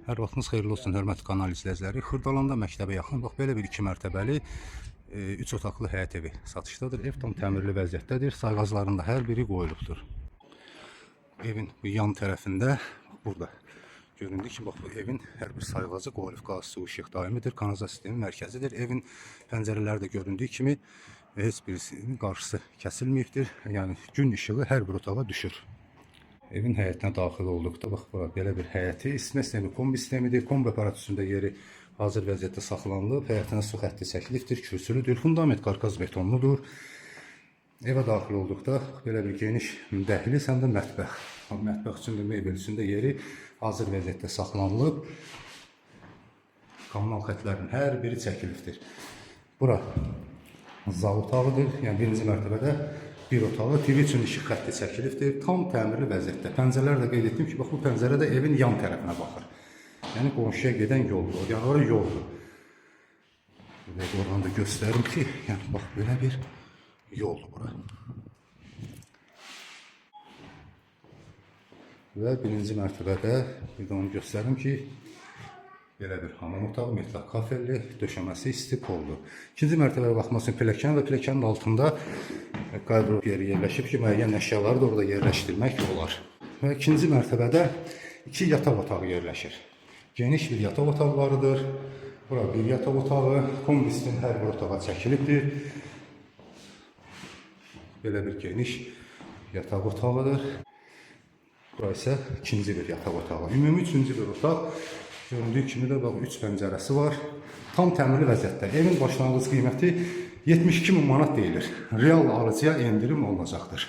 Hər vaxtınız xeyirli olsun, hörmətli kanal izləyiciləri. Xırdalanda məktəbə yaxın, bax belə bir 2 mərtəbəli 3 otaqlı həyət evi satışdadır. Ev tam təmirli vəziyyətdədir. Sayğaclarında hər biri qoyulubdur. Evin bu yan tərəfində burada göründü ki, bax bu evin hər bir sayğacı qoyulub. Qaz, su, işıq daimidir. Kanalizasiya sistemi mərkəzidir. Evin pəncərələri də göründüyü kimi heç birisinin qarşısı kəsilməyibdir. Yəni gün işığı hər bir otağa düşür. Evin həyətinə daxil olduqda, bax, bura belə bir həyəti, isitmə sistemi kombi sistemidir. Kombi aparatusunda yeri hazır vəziyyətdə saxlanılıb. Həyətinə su xətti çəkilibdir, kürsülüdür. Fundament qarkaz betonludur. Evə daxil olduqda belə bir geniş dəhliz, həm də mətbəx. Mətbəx üçün də mebel üçün də yeri hazır vəziyyətdə saxlanılıb. Kommunal xətlərin hər biri çəkilibdir. Bura zal otağıdır. Yəni birinci mərtəbədə bir otağı, TV üçün işıq xətti çəkilibdir. Tam təmirli vəziyyətdə. Pəncərələr də qeyd etdim ki, bax bu pəncərə də evin yan tərəfinə baxır. Yəni qonşuya gedən yoldur. Yəni ora yoldur. Və oradan da göstərim ki, yəni bax belə bir yoldur bura. Və birinci mərtəbədə bir də onu göstərim ki, belə bir hamam otağı, mütləq kafelli, döşəməsi isti poldur. İkinci mərtəbəyə baxmaq üçün pilləkən və pilləkənin altında qardırop yeri yerləşib ki, müəyyən əşyaları da orada yerləşdirmək olar. Və ikinci mərtəbədə 2 yataq otağı yerləşir. Geniş bir yataq otaqlarıdır. Bura bir yataq otağı, kombisinin hər bir otağa çəkilibdir. Belə bir geniş yataq otağıdır. Bura isə ikinci bir yataq otağı. Ümumi üçüncü bir otaq. Göründüyü kimi də 3 pəncərəsi var. Tam təmirli vəziyyətdə. Evin başlanğıc qiyməti 72.000 manat deyilir. Real alıcıya endirim olunacaqdır.